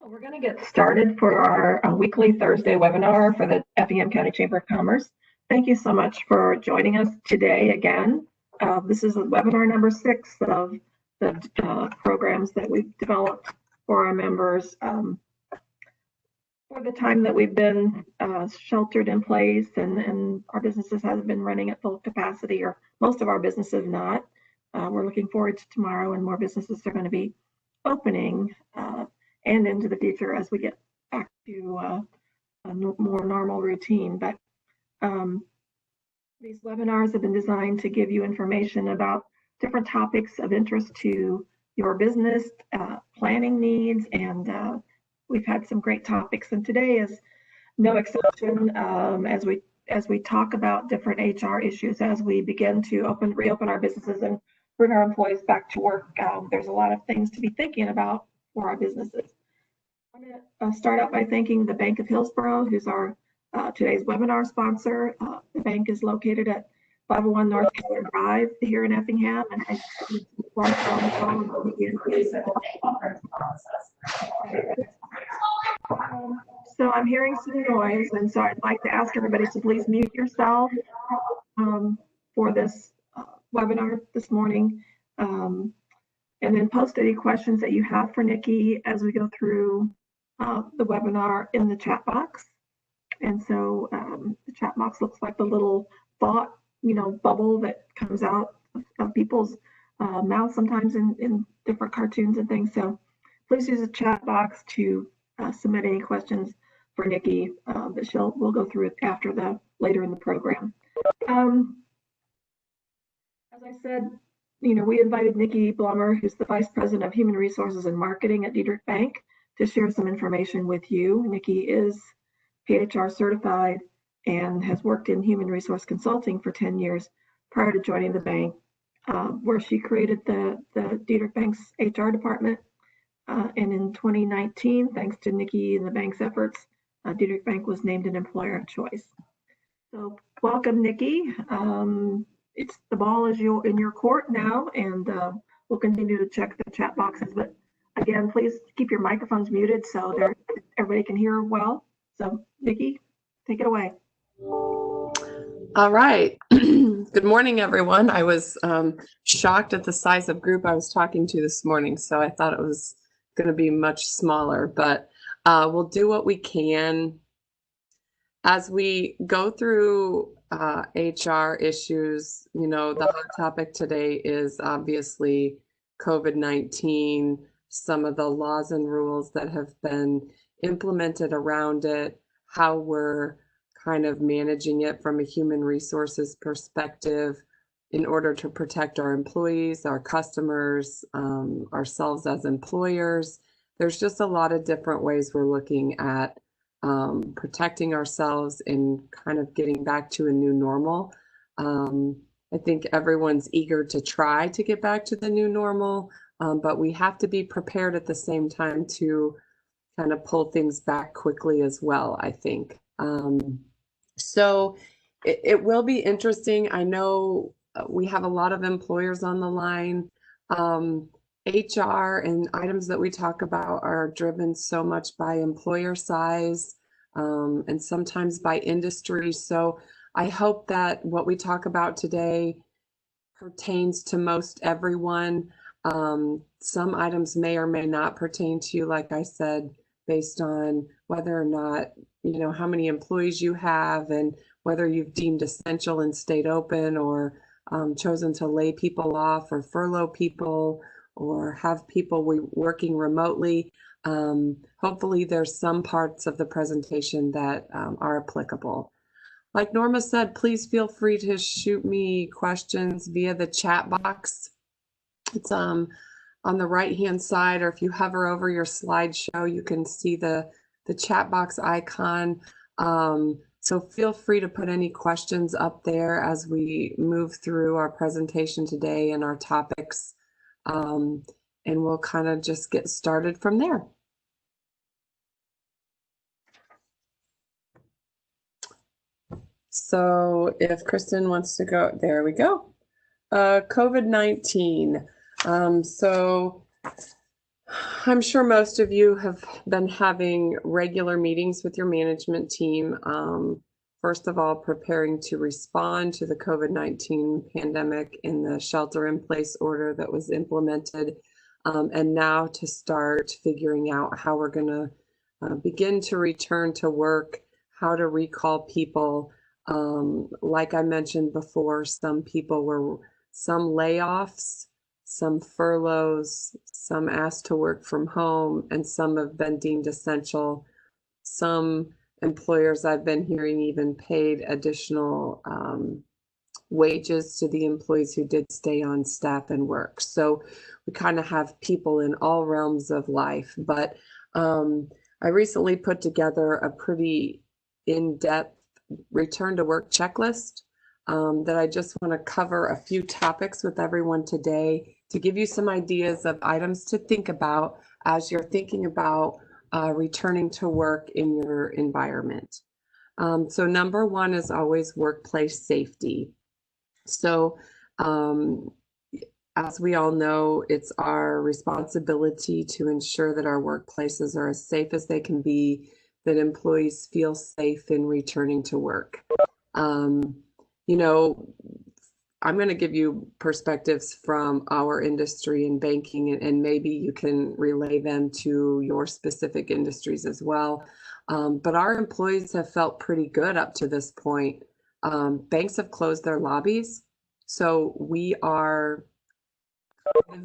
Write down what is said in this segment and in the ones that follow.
We're going to get started for our weekly Thursday webinar for the Effingham County Chamber of Commerce. Thank you so much for joining us today again. This is webinar number 6 of the programs that we've developed for our members for the time that we've been sheltered in place and our businesses haven't been running at full capacity, or most of our businesses not. We're looking forward to tomorrow, and more businesses are going to be opening and into the future as we get back to a more normal routine. But these webinars have been designed to give you information about different topics of interest to your business, planning needs, and we've had some great topics. And today is no exception as we talk about different HR issues as we begin to reopen our businesses and bring our employees back to work. There's a lot of things to be thinking about for our businesses. I'm going to start out by thanking the Bank of Hillsborough, who's our today's webinar sponsor. The bank is located at 501 North Keller Drive here in Effingham, and so I'm hearing some noise, and so I'd like to ask everybody to please mute yourself for this webinar this morning, and then post any questions that you have for Nikki as we go through the webinar in the chat box. And so the chat box looks like the little thought, bubble that comes out of people's mouths sometimes in different cartoons and things. So please use the chat box to submit any questions for Nikki, but we'll go through it later in the program. As I said, we invited Nikki Blummer, who's the Vice President of Human Resources and Marketing at Diedrich Bank, to share some information with you. Nikki is PHR certified and has worked in human resource consulting for 10 years prior to joining the bank, where she created the Diedrich Bank's HR department. And in 2019, thanks to Nikki and the bank's efforts, Diedrich Bank was named an employer of choice. So welcome, Nikki. The ball is in your court now, and we'll continue to check the chat boxes. But again, please keep your microphones muted so everybody can hear well. So Nikki, take it away. All right. Good morning, everyone. I was shocked at the size of group I was talking to this morning, so I thought it was going to be much smaller, but we'll do what we can. As we go through HR issues, the hot topic today is obviously COVID-19, some of the laws and rules that have been implemented around it, how we're kind of managing it from a human resources perspective in order to protect our employees, our customers, ourselves as employers. There's just a lot of different ways we're looking at protecting ourselves and kind of getting back to a new normal. I think everyone's eager to try to get back to the new normal, but we have to be prepared at the same time to kind of pull things back quickly as well, I think. So it will be interesting. I know we have a lot of employers on the line. HR and items that we talk about are driven so much by employer size and sometimes by industry. So I hope that what we talk about today pertains to most everyone. Some items may or may not pertain to you, like I said, based on whether or not, how many employees you have and whether you've deemed essential and stayed open, or chosen to lay people off or furlough people or have people working remotely. Hopefully there's some parts of the presentation that are applicable. Like Norma said, please feel free to shoot me questions via the chat box. It's on the right-hand side, or if you hover over your slideshow, you can see the chat box icon. So feel free to put any questions up there as we move through our presentation today and our topics. And we'll kind of just get started from there. So if Kristen wants to go, there we go. COVID-19. So I'm sure most of you have been having regular meetings with your management team. First of all, preparing to respond to the COVID-19 pandemic in the shelter-in-place order that was implemented, and now to start figuring out how we're going to begin to return to work, how to recall people. Like I mentioned before, some layoffs, some furloughs, some asked to work from home, and some have been deemed essential. Some employers I've been hearing even paid additional wages to the employees who did stay on staff and work. So we kind of have people in all realms of life. But I recently put together a pretty in-depth return to work checklist that I just want to cover a few topics with everyone today to give you some ideas of items to think about as you're thinking about returning to work in your environment. So number one is always workplace safety. So as we all know, it's our responsibility to ensure that our workplaces are as safe as they can be, that employees feel safe in returning to work. You know, I'm going to give you perspectives from our industry in banking, and maybe you can relay them to your specific industries as well. But our employees have felt pretty good up to this point. Banks have closed their lobbies, so we are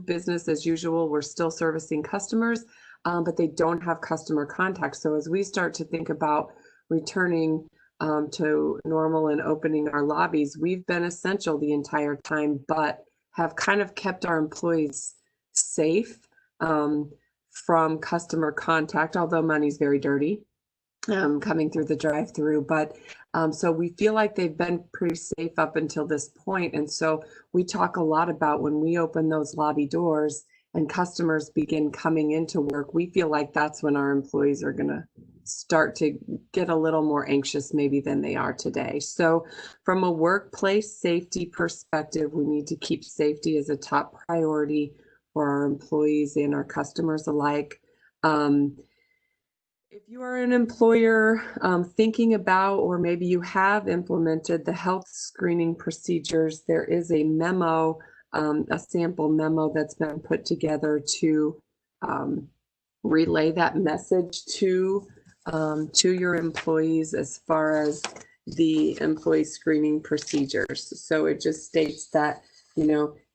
business as usual. We're still servicing customers, but they don't have customer contact. So as we start to think about returning to normal and opening our lobbies, we've been essential the entire time, but have kind of kept our employees safe from customer contact, although money's very dirty coming through the drive-through. But so we feel like they've been pretty safe up until this point. And so we talk a lot about when we open those lobby doors and customers begin coming into work, we feel like that's when our employees are going to start to get a little more anxious maybe than they are today. So from a workplace safety perspective, we need to keep safety as a top priority for our employees and our customers alike. If you are an employer thinking about, or maybe you have implemented the health screening procedures, there is a memo, a sample memo that's been put together to relay that message to your employees as far as the employee screening procedures. So it just states that,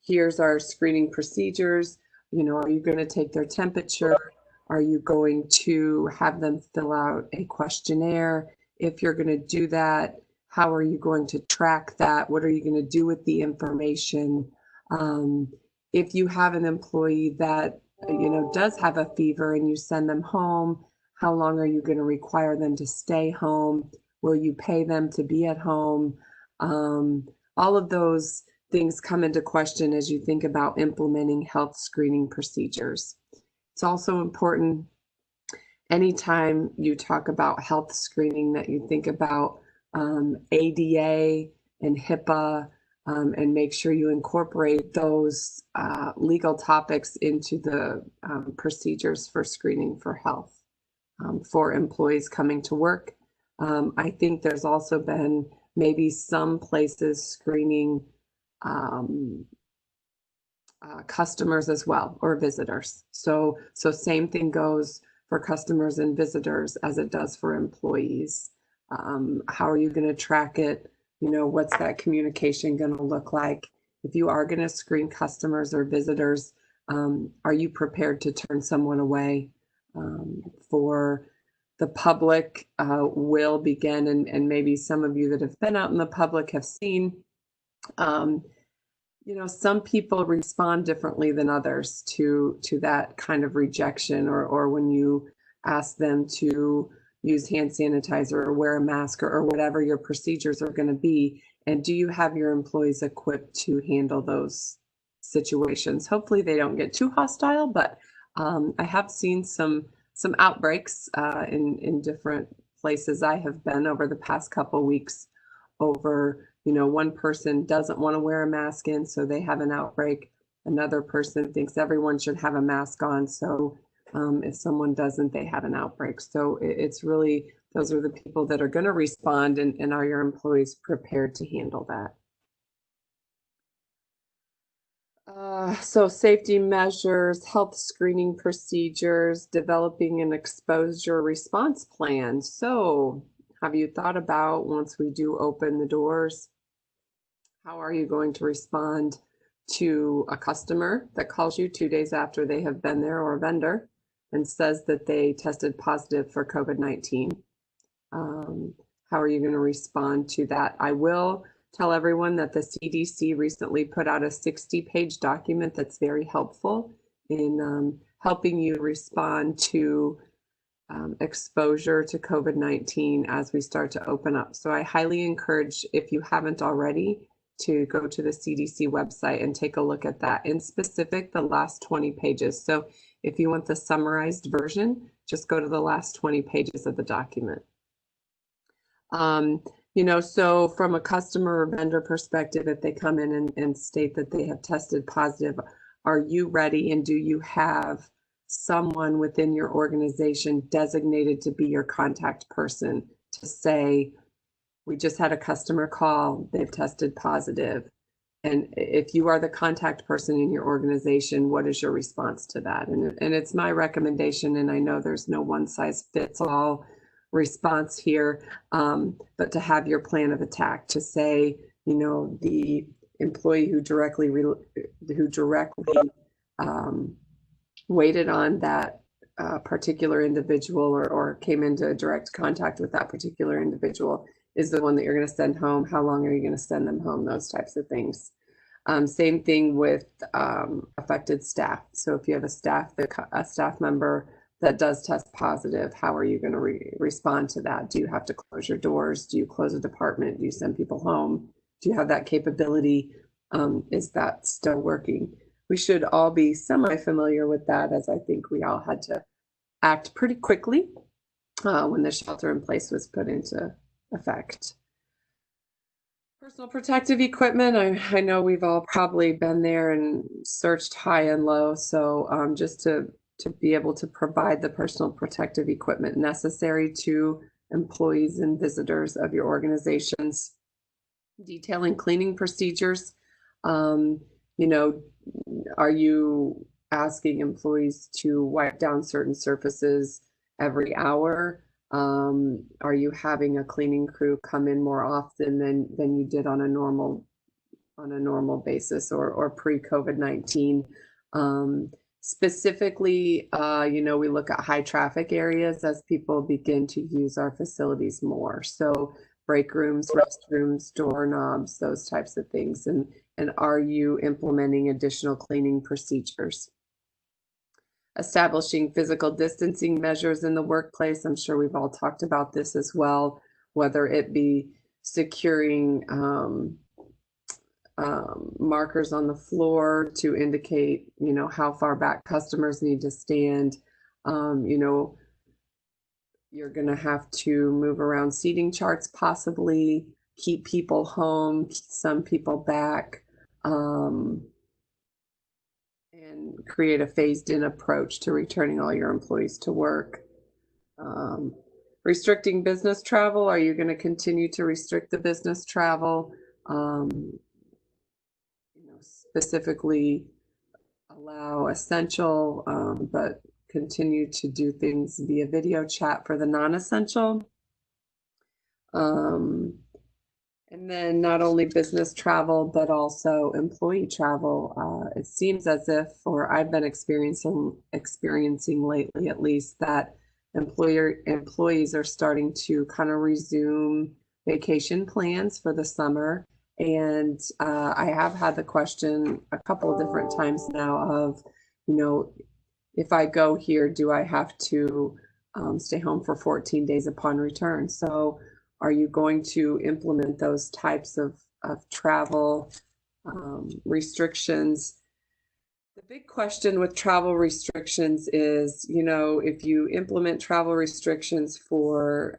here's our screening procedures. Are you going to take their temperature? Are you going to have them fill out a questionnaire? If you're going to do that, how are you going to track that? What are you going to do with the information? If you have an employee that, does have a fever and you send them home, how long are you going to require them to stay home? Will you pay them to be at home? All of those things come into question as you think about implementing health screening procedures. It's also important anytime you talk about health screening that you think about ADA and HIPAA and make sure you incorporate those legal topics into the procedures for screening for health for employees coming to work. I think there's also been maybe some places screening customers as well, or visitors. So same thing goes for customers and visitors as it does for employees. How are you going to track it? What's that communication going to look like? If you are going to screen customers or visitors, are you prepared to turn someone away? For the public will begin, and maybe some of you that have been out in the public have seen some people respond differently than others to that kind of rejection, or when you ask them to use hand sanitizer or wear a mask or whatever your procedures are going to be. And do you have your employees equipped to handle those situations? Hopefully they don't get too hostile, but I have seen some outbreaks in different places I have been over the past couple weeks over one person doesn't want to wear a mask in, so they have an outbreak. Another person thinks everyone should have a mask on, so if someone doesn't, they have an outbreak. So it's really, those are the people that are going to respond, and are your employees prepared to handle that? So safety measures, health screening procedures, developing an exposure response plan. So have you thought about, once we do open the doors, how are you going to respond to a customer that calls you 2 days after they have been there, or a vendor, and says that they tested positive for COVID-19? How are you going to respond to that? I will tell everyone that the CDC recently put out a 60-page document that's very helpful in helping you respond to exposure to COVID-19 as we start to open up. So I highly encourage, if you haven't already, to go to the CDC website and take a look at that. In specific, the last 20 pages. So if you want the summarized version, just go to the last 20 pages of the document. So from a customer or vendor perspective, if they come in and state that they have tested positive, are you ready, and do you have someone within your organization designated to be your contact person to say, we just had a customer call, they've tested positive? And if you are the contact person in your organization, what is your response to that? And it's my recommendation, and I know there's no one size fits all response here, but to have your plan of attack, to say, the employee who directly waited on that particular individual, or came into direct contact with that particular individual, is the one that you're going to send home. How long are you going to send them home? Those types of things. Same thing with affected staff. So if you have a staff member that does test positive, how are you going to respond to that? Do you have to close your doors? Do you close a department? Do you send people home? Do you have that capability? Is that still working? We should all be semi-familiar with that, as I think we all had to act pretty quickly when the shelter in place was put into effect. Personal protective equipment. I know we've all probably been there and searched high and low. So just to be able to provide the personal protective equipment necessary to employees and visitors of your organizations. Detailing cleaning procedures. Are you asking employees to wipe down certain surfaces every hour? Are you having a cleaning crew come in more often than you did on a normal basis, or pre-COVID-19? Specifically, we look at high traffic areas as people begin to use our facilities more. So break rooms, restrooms, doorknobs, those types of things. And are you implementing additional cleaning procedures? Establishing physical distancing measures in the workplace. I'm sure we've all talked about this as well, whether it be securing markers on the floor to indicate, how far back customers need to stand. You're going to have to move around seating charts, possibly keep people home, keep some people back, and create a phased-in approach to returning all your employees to work. Restricting business travel. Are you going to continue to restrict the business travel? Specifically allow essential, but continue to do things via video chat for the non-essential. And then not only business travel, but also employee travel. It seems as if, or I've been experiencing lately at least, that employees are starting to kind of resume vacation plans for the summer. And I have had the question a couple of different times now of, if I go here, do I have to stay home for 14 days upon return? So are you going to implement those types of travel restrictions? The big question with travel restrictions is, if you implement travel restrictions for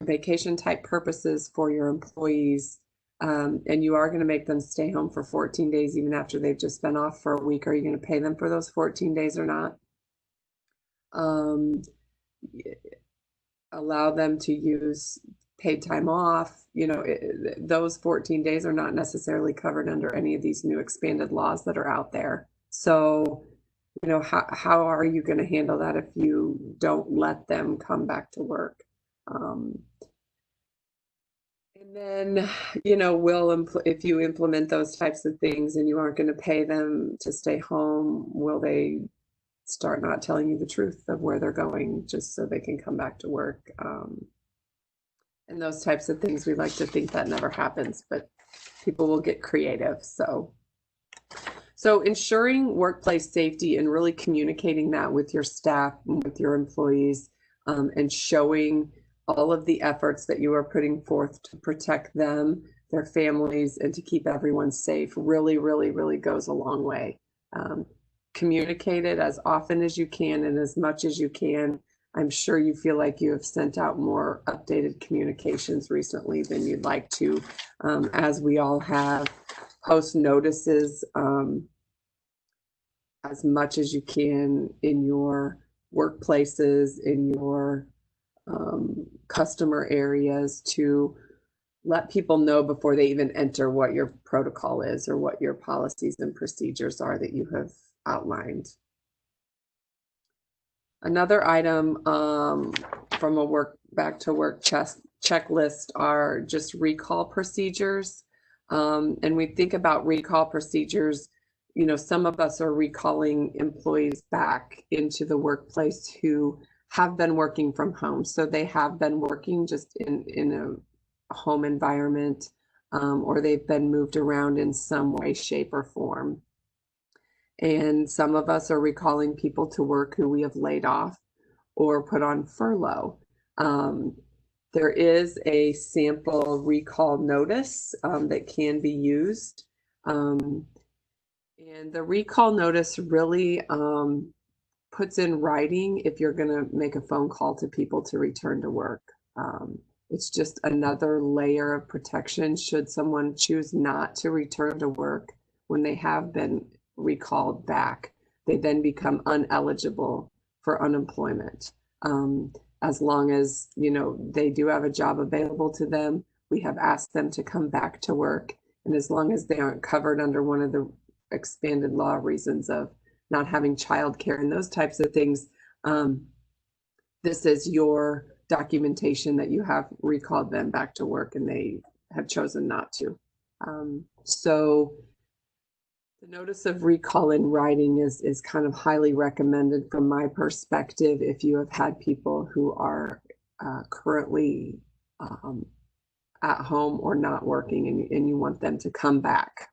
vacation type purposes for your employees, and you are going to make them stay home for 14 days, even after they've just been off for a week, are you going to pay them for those 14 days or not? Allow them to use paid time off. Those 14 days are not necessarily covered under any of these new expanded laws that are out there. So, how are you going to handle that if you don't let them come back to work? And then, if you implement those types of things and you aren't going to pay them to stay home, will they start not telling you the truth of where they're going just so they can come back to work? And those types of things, we like to think that never happens, but people will get creative. So ensuring workplace safety and really communicating that with your staff, with your employees, and showing all of the efforts that you are putting forth to protect them, their families, and to keep everyone safe really, really, really goes a long way. Communicate it as often as you can and as much as you can. I'm sure you feel like you have sent out more updated communications recently than you'd like to, as we all have. Post notices as much as you can in your workplaces, in your customer areas, to let people know before they even enter what your protocol is or what your policies and procedures are that you have outlined. Another item from a back to work checklist are just recall procedures. And we think about recall procedures, some of us are recalling employees back into the workplace who have been working from home. So they have been working just in a home environment, or they've been moved around in some way, shape, or form. And some of us are recalling people to work who we have laid off or put on furlough. There is a sample recall notice that can be used. And the recall notice really puts in writing if you're going to make a phone call to people to return to work. It's just another layer of protection should someone choose not to return to work when they have been recalled back. They then become uneligible for unemployment. As long as, they do have a job available to them, we have asked them to come back to work. And as long as they aren't covered under one of the expanded law reasons of not having childcare and those types of things, this is your documentation that you have recalled them back to work and they have chosen not to. So the notice of recall in writing is kind of highly recommended from my perspective if you have had people who are currently at home or not working and you want them to come back.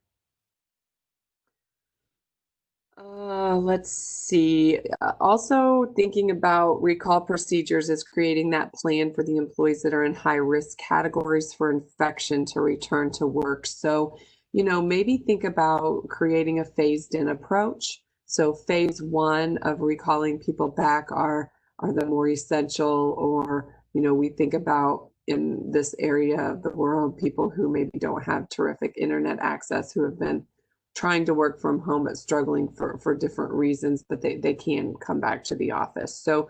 Let's see. Also thinking about recall procedures is creating that plan for the employees that are in high risk categories for infection to return to work. So, maybe think about creating a phased in approach. So phase one of recalling people back are the more essential, or, we think about in this area of the world, people who maybe don't have terrific internet access, who have been trying to work from home but struggling for different reasons, but they can come back to the office. So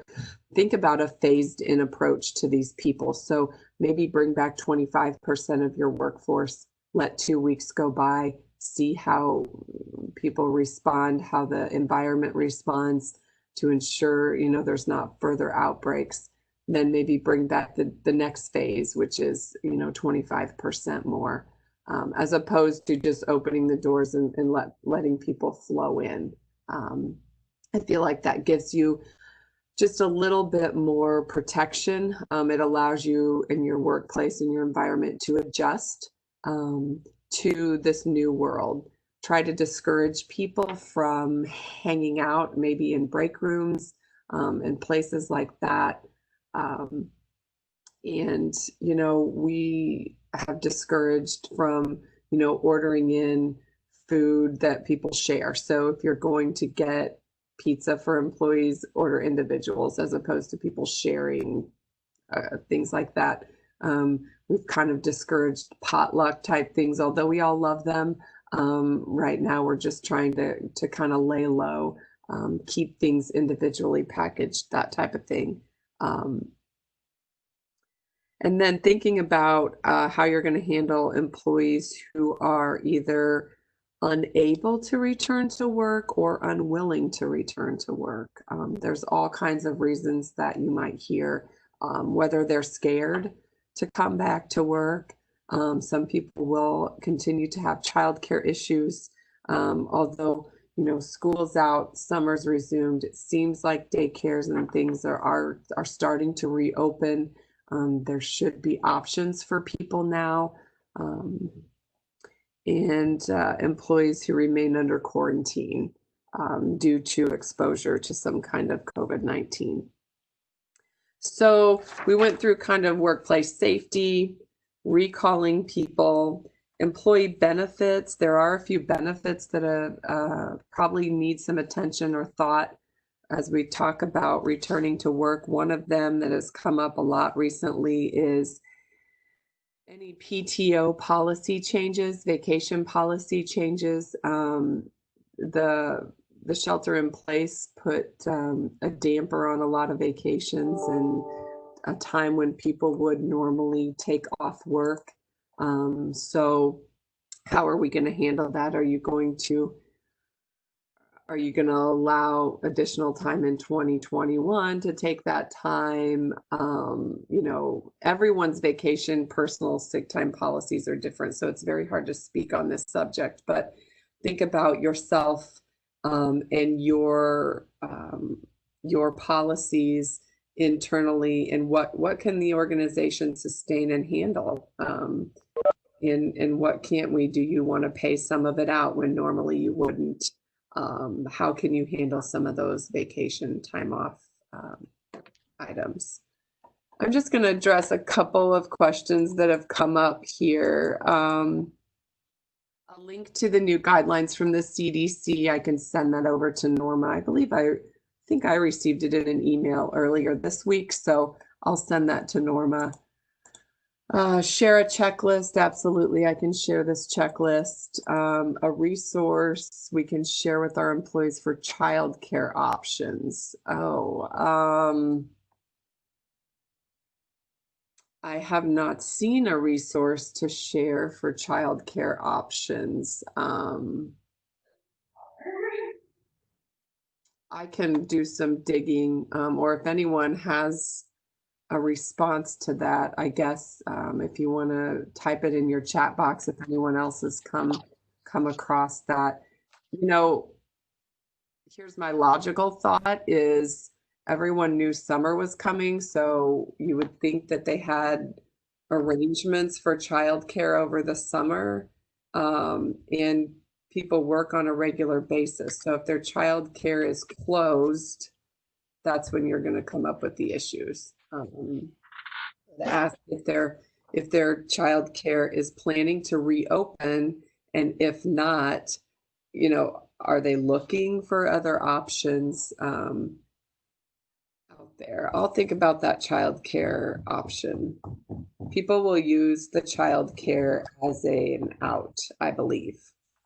think about a phased in approach to these people. So maybe bring back 25% of your workforce, let 2 weeks go by, see how people respond, how the environment responds to ensure, there's not further outbreaks. Then maybe bring back the next phase, which is, 25% more. As opposed to just opening the doors and letting people flow in. I feel like that gives you just a little bit more protection. It allows you in your workplace and your environment to adjust to this new world. Try to discourage people from hanging out, maybe in break rooms and places like that. And, we have discouraged from, ordering in food that people share. So if you're going to get pizza for employees, order individuals as opposed to people sharing things like that. We've kind of discouraged potluck type things, although we all love them. Right now, we're just trying to kind of lay low, keep things individually packaged, that type of thing. And then thinking about how you're going to handle employees who are either unable to return to work or unwilling to return to work. There's all kinds of reasons that you might hear, whether they're scared to come back to work. Some people will continue to have childcare issues, although school's out, summer's resumed. It seems like daycares and things are starting to reopen. There should be options for people now, and employees who remain under quarantine due to exposure to some kind of COVID-19. So we went through kind of workplace safety, recalling people, employee benefits. There are a few benefits that probably need some attention or thought as we talk about returning to work. One of them that has come up a lot recently is any PTO policy changes, vacation policy changes. The shelter in place put a damper on a lot of vacations and a time when people would normally take off work. So how are we going to handle that? Are you going to allow additional time in 2021 to take that time? Everyone's vacation, personal sick time policies are different, so it's very hard to speak on this subject, but think about yourself and your policies internally, and what can the organization sustain and handle, and what can't we? Do you want to pay some of it out when normally you wouldn't? How can you handle some of those vacation time off items? I'm just going to address a couple of questions that have come up here. A link to the new guidelines from the CDC, I can send that over to Norma. I think I received it in an email earlier this week, so I'll send that to Norma. Share a checklist. Absolutely, I can share this checklist. A resource we can share with our employees for childcare options. I have not seen a resource to share for childcare options. I can do some digging, or if anyone has a response to that, I guess, if you want to type it in your chat box, if anyone else has come across that. Here's my logical thought is everyone knew summer was coming, so you would think that they had arrangements for childcare over the summer, and people work on a regular basis. So if their childcare is closed, that's when you're going to come up with the issues. Ask if their childcare is planning to reopen, and if not, are they looking for other options out there? I'll think about that childcare option. People will use the childcare as an out, I believe,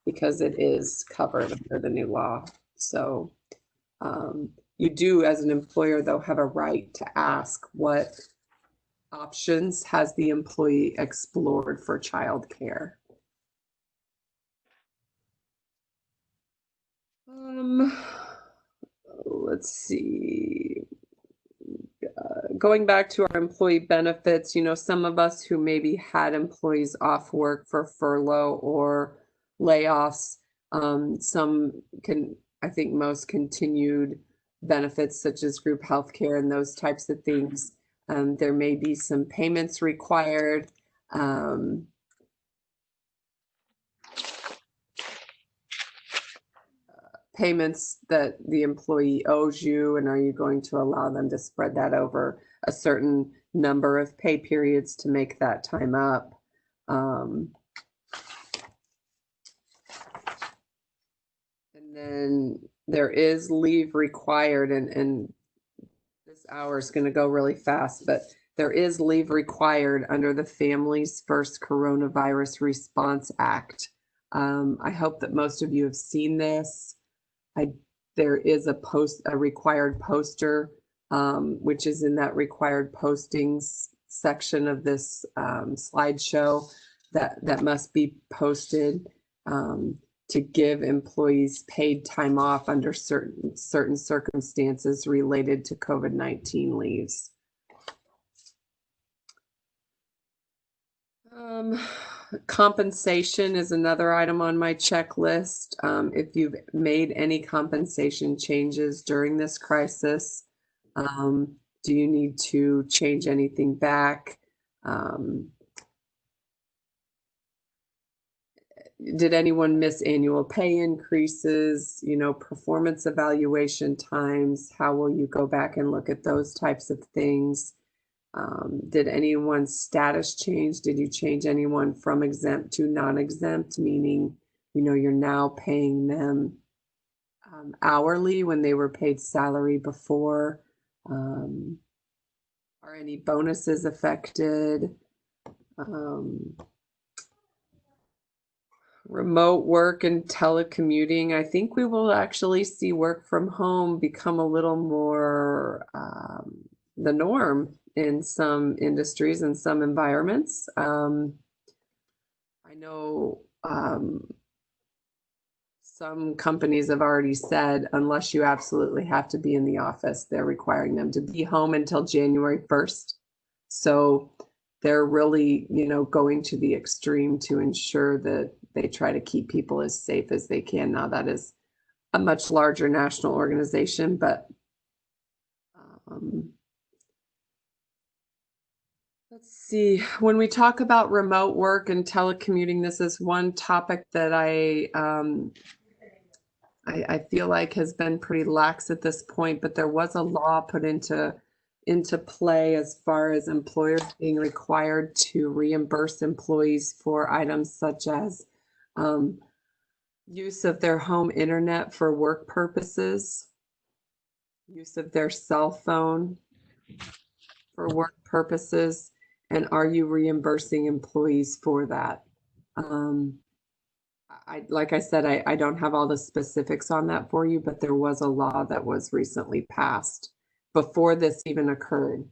because it is covered under the new law. So you do, as an employer, though, have a right to ask what options has the employee explored for childcare. Let's see. Going back to our employee benefits, some of us who maybe had employees off work for furlough or layoffs, I think most continued benefits such as group health care and those types of things. There may be some payments required. Payments that the employee owes you, and are you going to allow them to spread that over a certain number of pay periods to make that time up? And then there is leave required, and this hour is going to go really fast, but there is leave required under the Families First Coronavirus Response Act. I hope that most of you have seen this. There is a required poster, which is in that required postings section of this slideshow that must be posted to give employees paid time off under certain circumstances related to COVID-19 leaves. Compensation is another item on my checklist. If you've made any compensation changes during this crisis, do you need to change anything back? Did anyone miss annual pay increases, performance evaluation times? How will you go back and look at those types of things? Did anyone's status change? Did you change anyone from exempt to non-exempt, meaning, you're now paying them hourly when they were paid salary before? Are any bonuses affected? Remote work and telecommuting. I think we will actually see work from home become a little more the norm in some industries and some environments. I know some companies have already said, unless you absolutely have to be in the office, they're requiring them to be home until January 1st. So they're really, going to the extreme to ensure that they try to keep people as safe as they can. Now, that is a much larger national organization, but let's see. When we talk about remote work and telecommuting, this is one topic that I feel like has been pretty lax at this point, but there was a law put into play as far as employers being required to reimburse employees for items such as use of their home internet for work purposes, use of their cell phone for work purposes, and are you reimbursing employees for that? Like I said, I don't have all the specifics on that for you, but there was a law that was recently passed before this even occurred,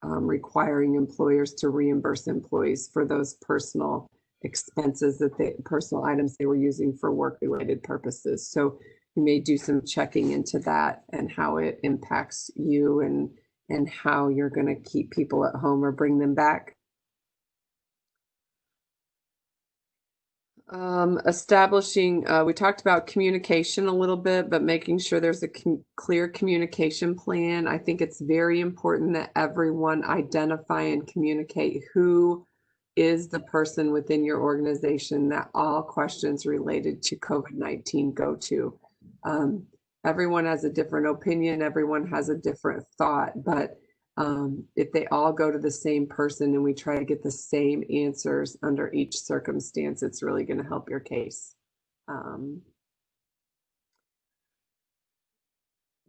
requiring employers to reimburse employees for those personal expenses personal items they were using for work-related purposes. So you may do some checking into that and how it impacts you and how you're going to keep people at home or bring them back. Establishing, we talked about communication a little bit, but making sure there's a clear communication plan. I think it's very important that everyone identify and communicate who is the person within your organization that all questions related to COVID-19 go to. Everyone has a different opinion, everyone has a different thought, but if they all go to the same person and we try to get the same answers under each circumstance, it's really going to help your case.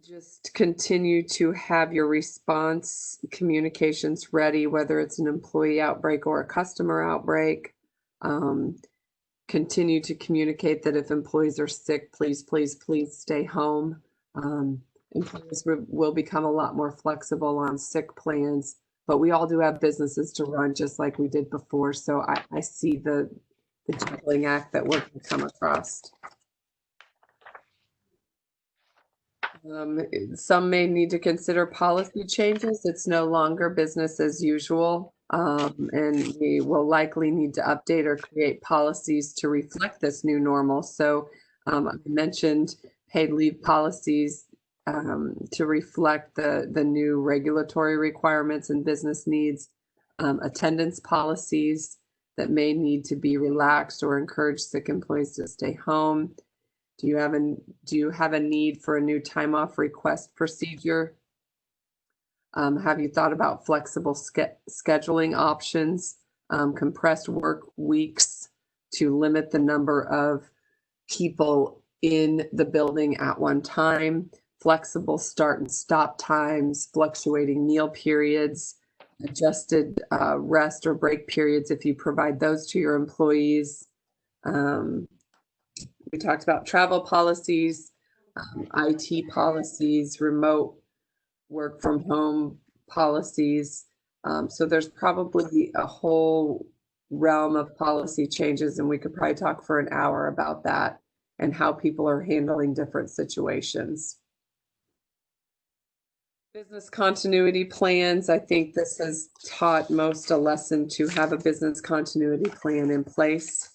Just continue to have your response communications ready, whether it's an employee outbreak or a customer outbreak. Continue to communicate that if employees are sick, please stay home. Employers will become a lot more flexible on sick plans, but we all do have businesses to run just like we did before. So I see the juggling act that we're going to come across. Some may need to consider policy changes. It's no longer business as usual, and we will likely need to update or create policies to reflect this new normal. So I mentioned paid leave policies to reflect the new regulatory requirements and business needs, attendance policies that may need to be relaxed or encourage sick employees to stay home. Do you have a need for a new time off request procedure? Have you thought about flexible scheduling options, compressed work weeks to limit the number of people in the building at one time, flexible start and stop times, fluctuating meal periods, adjusted rest or break periods if you provide those to your employees. We talked about travel policies, IT policies, remote work from home policies. So there's probably a whole realm of policy changes, and we could probably talk for an hour about that and how people are handling different situations. Business continuity plans. I think this has taught most a lesson to have a business continuity plan in place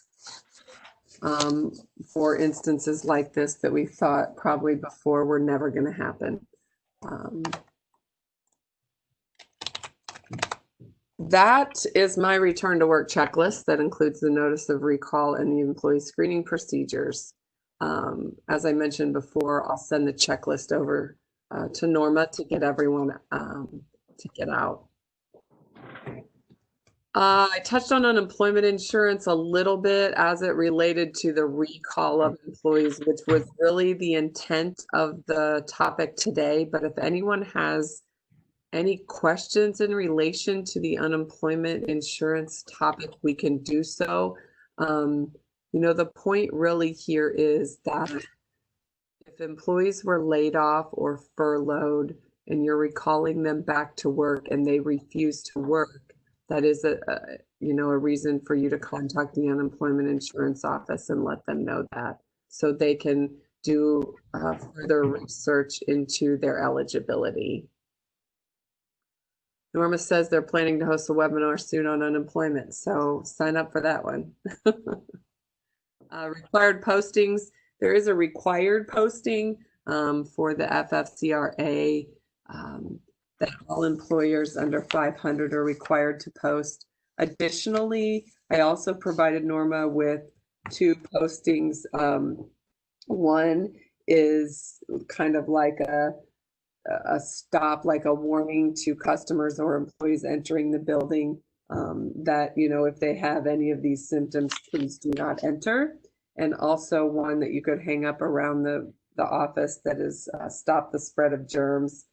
for instances like this that we thought probably before were never going to happen. That is my return to work checklist that includes the notice of recall and the employee screening procedures. As I mentioned before, I'll send the checklist over to Norma to get everyone to get out. I touched on unemployment insurance a little bit as it related to the recall of employees, which was really the intent of the topic today. But if anyone has any questions in relation to the unemployment insurance topic, we can do so. The point really here is that if employees were laid off or furloughed and you're recalling them back to work and they refuse to work, that is a reason for you to contact the unemployment insurance office and let them know that, so they can do further research into their eligibility. Norma says they're planning to host a webinar soon on unemployment, so sign up for that one. Required postings. There is a required posting for the FFCRA that all employers under 500 are required to post. Additionally, I also provided Norma with 2 postings. One is kind of like a stop, like a warning to customers or employees entering the building that, if they have any of these symptoms, please do not enter. And also one that you could hang up around the office that is stop the spread of germs.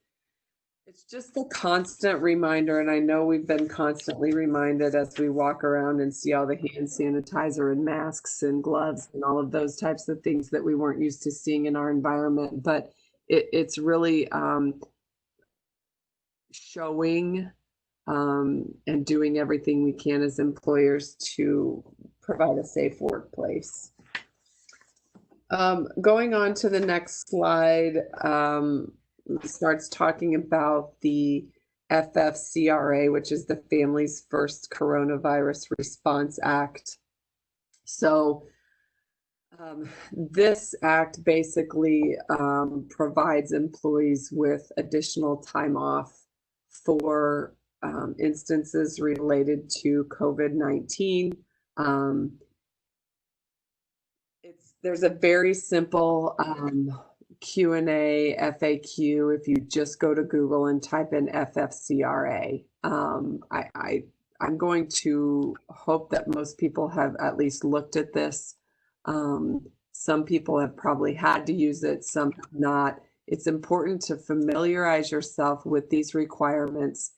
It's just a constant reminder, and I know we've been constantly reminded as we walk around and see all the hand sanitizer and masks and gloves and all of those types of things that we weren't used to seeing in our environment. But it's really showing and doing everything we can as employers to provide a safe workplace. Going on to the next slide, starts talking about the FFCRA, which is the Families First Coronavirus Response Act. So this act basically provides employees with additional time off for instances related to COVID-19. There's a very simple Q&A FAQ if you just go to Google and type in FFCRA. I'm going to hope that most people have at least looked at this. Some people have probably had to use it, some have not. It's important to familiarize yourself with these requirements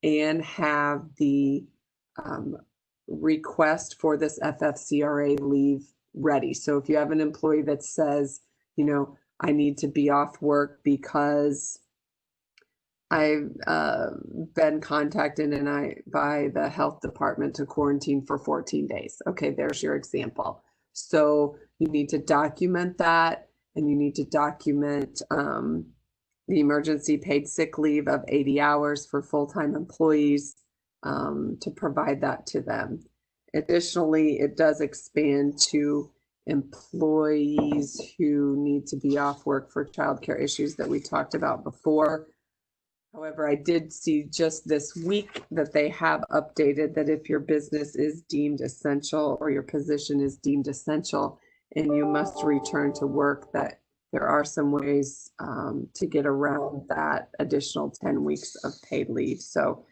and have the request for this FFCRA leave ready. So if you have an employee that says, I need to be off work because I've been contacted by the health department to quarantine for 14 days. Okay, there's your example. So you need to document that, and you need to document the emergency paid sick leave of 80 hours for full-time employees to provide that to them. Additionally, it does expand to employees who need to be off work for childcare issues that we talked about before. However, I did see just this week that they have updated that if your business is deemed essential or your position is deemed essential and you must return to work, that there are some ways to get around that additional 10 weeks of paid leave. So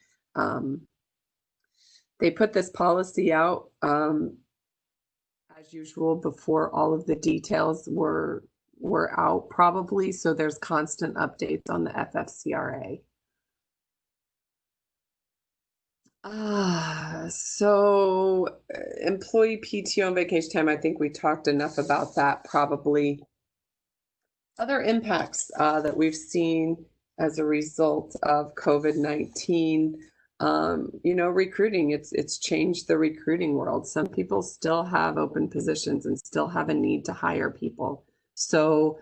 they put this policy out as usual before all of the details were out probably. So there's constant updates on the FFCRA. Employee PTO and vacation time, I think we talked enough about that probably. Other impacts that we've seen as a result of COVID-19, recruiting, it's changed the recruiting world. Some people still have open positions and still have a need to hire people. So,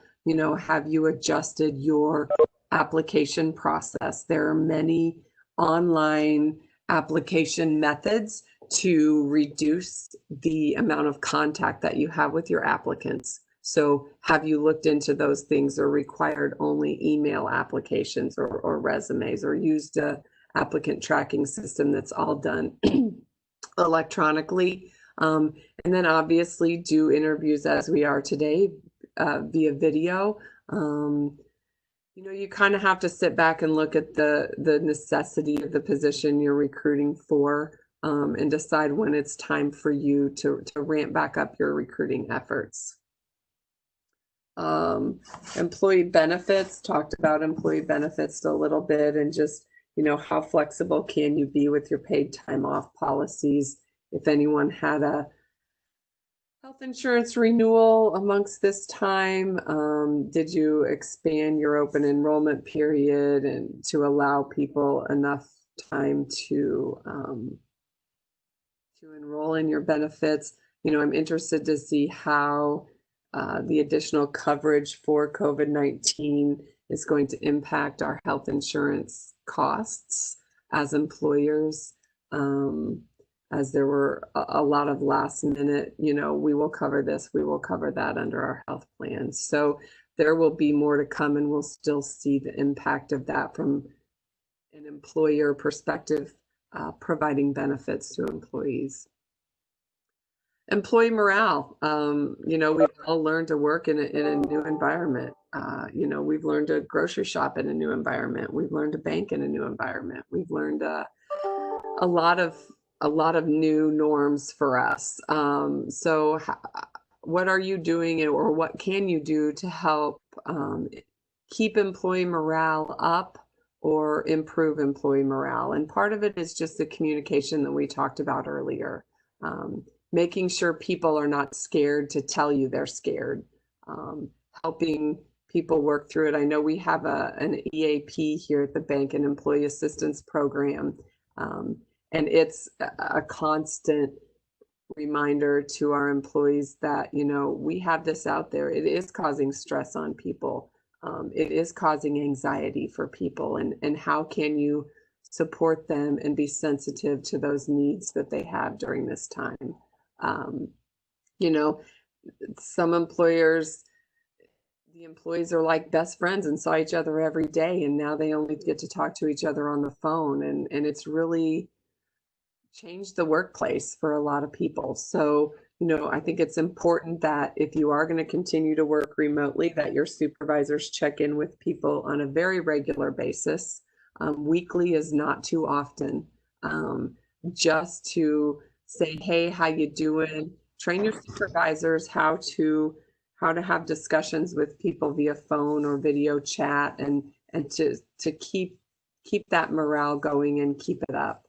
have you adjusted your application process? There are many online application methods to reduce the amount of contact that you have with your applicants. So have you looked into those things, or required only email applications or resumes, or used a applicant tracking system that's all done electronically? And then obviously do interviews as we are today via video. You kind of have to sit back and look at the necessity of the position you're recruiting for, and decide when it's time for you to ramp back up your recruiting efforts. Employee benefits, talked about employee benefits a little bit, and just, how flexible can you be with your paid time off policies? If anyone had a health insurance renewal amongst this time, did you expand your open enrollment period and to allow people enough time to enroll in your benefits? I'm interested to see how the additional coverage for COVID-19 is going to impact our health insurance costs as employers, as there were a lot of last minute, we will cover this, we will cover that under our health plans. So there will be more to come, and we'll still see the impact of that from an employer perspective, providing benefits to employees. Employee morale, we've all learned to work in a new environment. We've learned to grocery shop in a new environment. We've learned to bank in a new environment. We've learned a lot of new norms for us. So what are you doing, or what can you do to help keep employee morale up or improve employee morale? And part of it is just the communication that we talked about earlier. Making sure people are not scared to tell you they're scared, helping people work through it. I know we have an EAP here at the bank, an employee assistance program, and it's a constant reminder to our employees that, we have this out there. It is causing stress on people. It is causing anxiety for people, and how can you support them and be sensitive to those needs that they have during this time? Some employers, the employees are like best friends and saw each other every day, and now they only get to talk to each other on the phone, and it's really changed the workplace for a lot of people. So, I think it's important that if you are going to continue to work remotely, that your supervisors check in with people on a very regular basis. Weekly is not too often. Just to say, hey, how you doing? Train your supervisors how to have discussions with people via phone or video chat, and to keep that morale going and keep it up.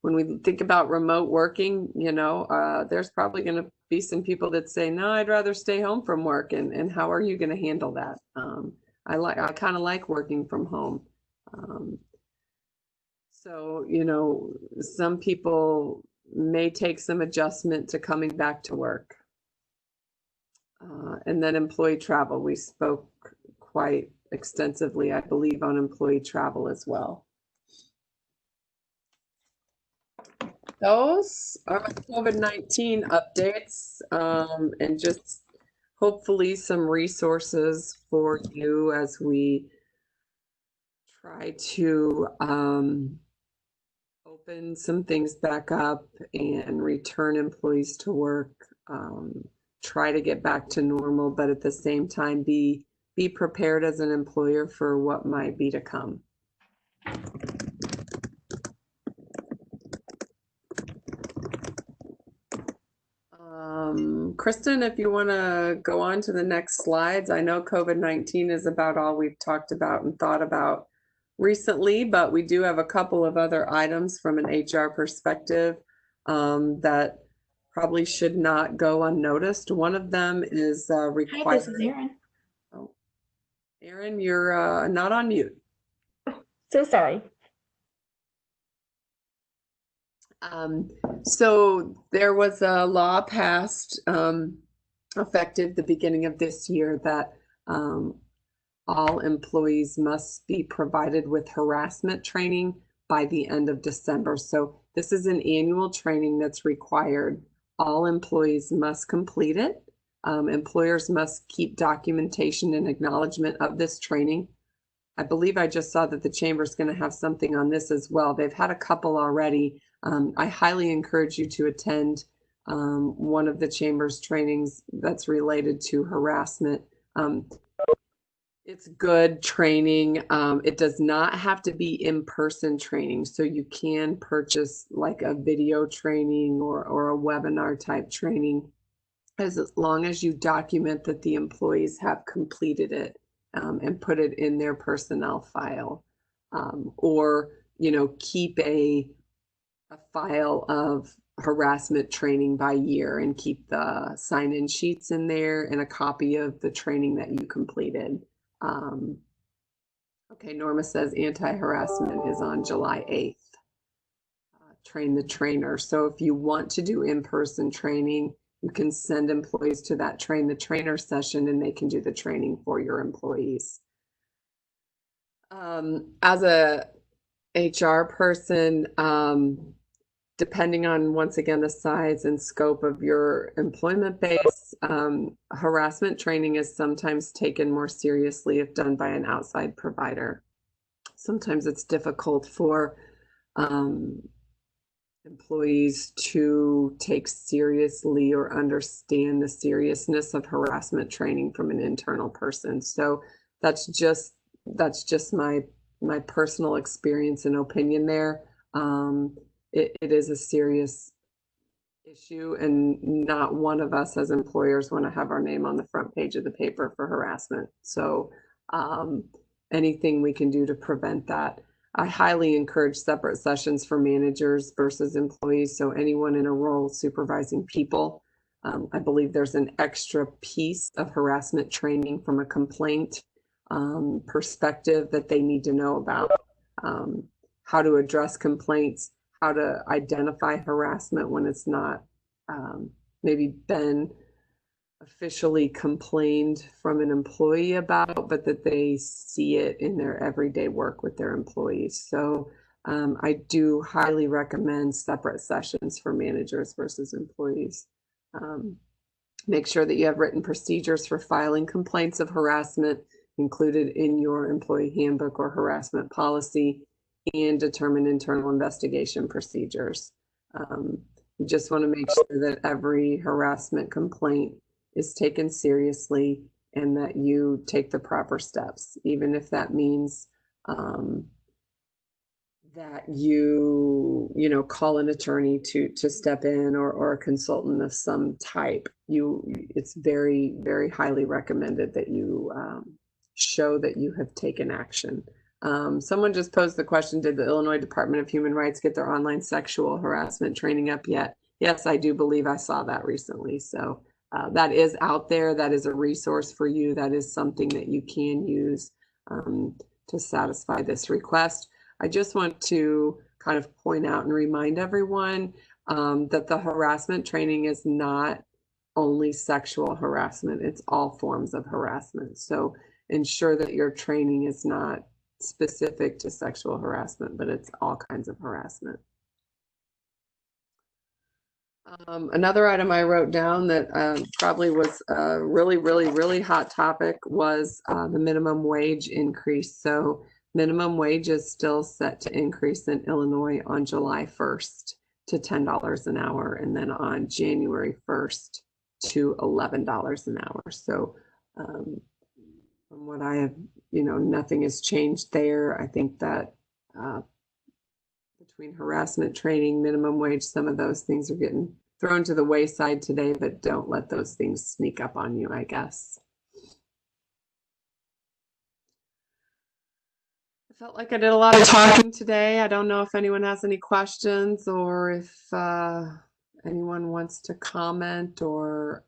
When we think about remote working, there's probably going to be some people that say, no, I'd rather stay home from work. And how are you going to handle that? I kind of like working from home. So, some people may take some adjustment to coming back to work. And then employee travel. We spoke quite extensively, I believe, on employee travel as well. Those are COVID-19 updates, and just hopefully some resources for you as we try to open some things back up and return employees to work, try to get back to normal, but at the same time be prepared as an employer for what might be to come. Kristen, if you want to go on to the next slides. I know COVID-19 is about all we've talked about and thought about recently, but we do have a couple of other items from an HR perspective that probably should not go unnoticed. One of them is required. Hi, this is Erin. Oh, Erin, you're not on mute. So sorry. So there was a law passed effective the beginning of this year that all employees must be provided with harassment training by the end of December. So this is an annual training that's required. All employees must complete it. Employers must keep documentation and acknowledgement of this training. I believe I just saw that the chamber is going to have something on this as well. They've had a couple already. I highly encourage you to attend one of the chamber's trainings that's related to harassment. It's good training. It does not have to be in-person training, so you can purchase like a video training or a webinar type training, as long as you document that the employees have completed it and put it in their personnel file, or keep a file of harassment training by year and keep the sign-in sheets in there and a copy of the training that you completed. Okay, Norma says anti-harassment is on July 8th. Train the trainer. So if you want to do in-person training, you can send employees to that train the trainer session and they can do the training for your employees. As a HR person, depending on, once again, the size and scope of your employment base, harassment training is sometimes taken more seriously if done by an outside provider. Sometimes it's difficult for employees to take seriously or understand the seriousness of harassment training from an internal person. So that's just my personal experience and opinion there. It is a serious issue, and not one of us as employers want to have our name on the front page of the paper for harassment. So anything we can do to prevent that. I highly encourage separate sessions for managers versus employees. So anyone in a role supervising people, I believe there's an extra piece of harassment training from a complaint perspective that they need to know about. How to address complaints, how to identify harassment when it's not maybe been officially complained from an employee about, but that they see it in their everyday work with their employees. So I do highly recommend separate sessions for managers versus employees. Make sure that you have written procedures for filing complaints of harassment included in your employee handbook or harassment policy, and determine internal investigation procedures. You just want to make sure that every harassment complaint is taken seriously and that you take the proper steps, even if that means that you call an attorney to step in, or a consultant of some type. It's very, very highly recommended that you show that you have taken action. Someone just posed the question, did the Illinois Department of Human Rights get their online sexual harassment training up yet? Yes, I do believe I saw that recently. So that is out there. That is a resource for you. That is something that you can use to satisfy this request. I just want to kind of point out and remind everyone that the harassment training is not only sexual harassment. It's all forms of harassment. So ensure that your training is not specific to sexual harassment, but it's all kinds of harassment. Another item I wrote down that probably was a really, really, really hot topic was the minimum wage increase. So minimum wage is still set to increase in Illinois on July 1st to $10 an hour, and then on January 1st to $11 an hour. So from what I have, nothing has changed there. I think that between harassment training, minimum wage, some of those things are getting thrown to the wayside today, but don't let those things sneak up on you, I guess. I felt like I did a lot of talking today. I don't know if anyone has any questions or if anyone wants to comment or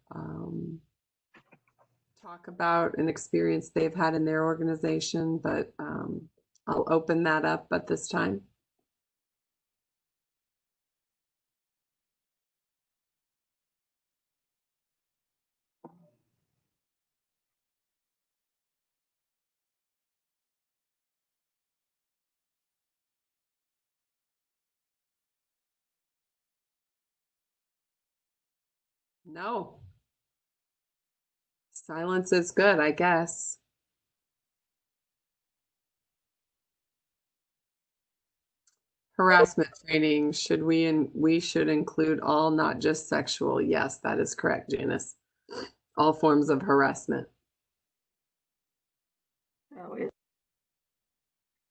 talk about an experience they've had in their organization, but I'll open that up at this time. No. Silence is good, I guess. Harassment training, we should include all, not just sexual. Yes, that is correct, Janice. All forms of harassment. So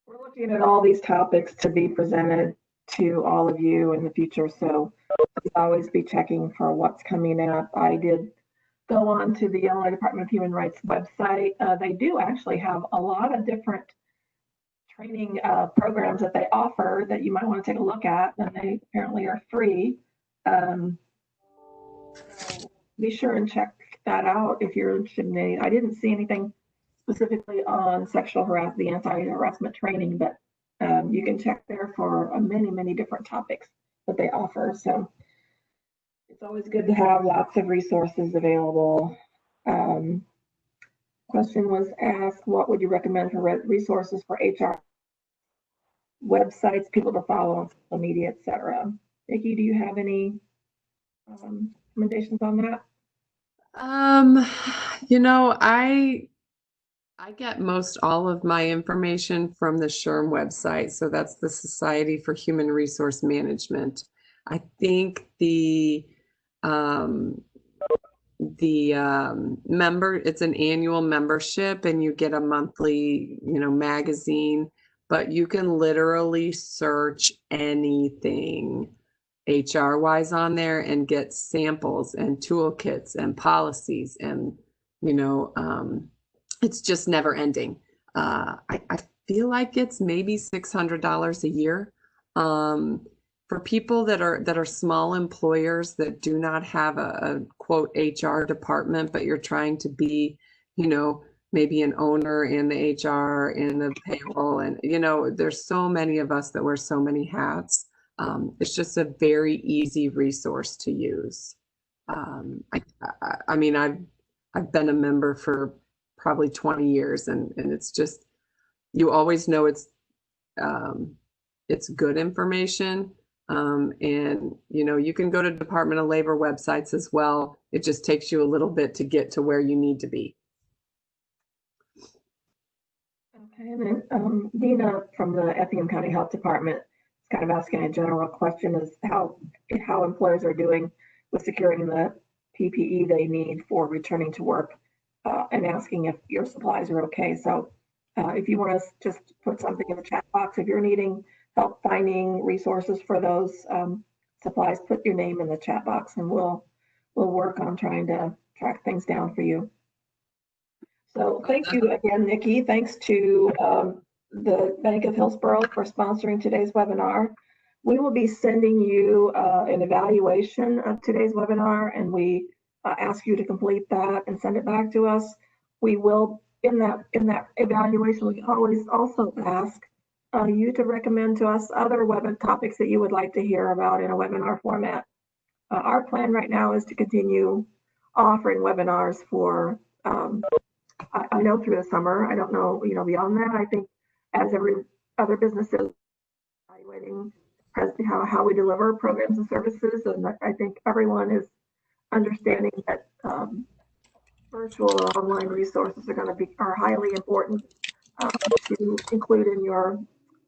we're looking at all these topics to be presented to all of you in the future. So please always be checking for what's coming up. I did go on to the Illinois Department of Human Rights website. They do actually have a lot of different training programs that they offer that you might want to take a look at, and they apparently are free. So be sure and check that out if you're interested in any. I didn't see anything specifically on sexual harassment, the anti-harassment training, but you can check there for many different topics that they offer. So it's always good to have lots of resources available. Question was asked, what would you recommend for resources for HR websites, people to follow on social media, etc.? Nikki, do you have any recommendations on that? You know, I get most all of my information from the SHRM website. So that's the Society for Human Resource Management. I think the member, it's an annual membership and you get a monthly, magazine, but you can literally search anything HR wise on there and get samples and toolkits and policies and, it's just never ending. I feel like it's maybe $600 a year. For people that are small employers that do not have a quote HR department, but you're trying to be, maybe an owner in the HR and the payroll, and there's so many of us that wear so many hats. It's just a very easy resource to use. I mean, I've been a member for probably 20 years, and it's just, you always know it's good information. And you can go to Department of Labor websites as well. It just takes you a little bit to get to where you need to be. Okay, and then Dina from the Effingham County Health Department is kind of asking a general question: is how employers are doing with securing the PPE they need for returning to work, and asking if your supplies are okay. So if you want to just put something in the chat box, if you're needing help finding resources for those supplies, put your name in the chat box and we'll work on trying to track things down for you. So thank you again, Nikki. Thanks to the Bank of Hillsborough for sponsoring today's webinar. We will be sending you an evaluation of today's webinar, and we ask you to complete that and send it back to us. We will, in that evaluation, we always also ask you to recommend to us other web topics that you would like to hear about in a webinar format. Our plan right now is to continue offering webinars for I know through the summer. I don't know, beyond that. I think as every other business is evaluating how we deliver programs and services, and I think everyone is understanding that virtual or online resources are highly important to include in your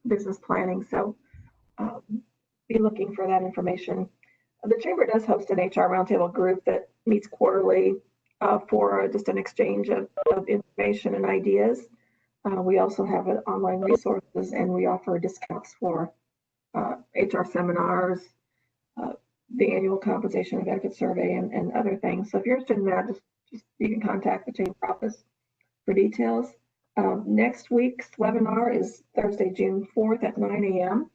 business planning. So be looking for that information. The Chamber does host an HR Roundtable group that meets quarterly for just an exchange of information and ideas. We also have online resources, and we offer discounts for HR seminars, the annual compensation and benefit survey, and other things. So if you're interested in that, just you can contact the Chamber office for details. Next week's webinar is Thursday, June 4th at 9 a.m.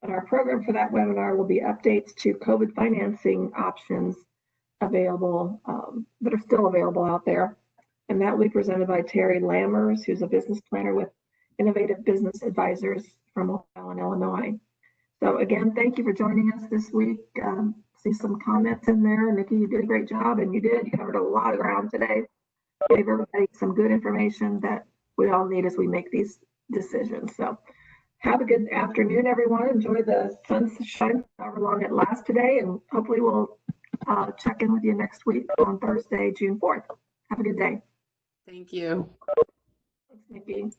And our program for that webinar will be updates to COVID financing options available, that are still available out there. And that will be presented by Terry Lammers, who's a business planner with Innovative Business Advisors from Ohio, Illinois. So again, thank you for joining us this week. See some comments in there. Nikki, you did a great job, and you covered a lot of ground today. Gave everybody some good information that we all need as we make these decisions. So have a good afternoon, everyone. Enjoy the sunshine, however long it lasts today, and hopefully we'll check in with you next week on Thursday, June 4th. Have a good day. Thank you. Thanks, Nikki.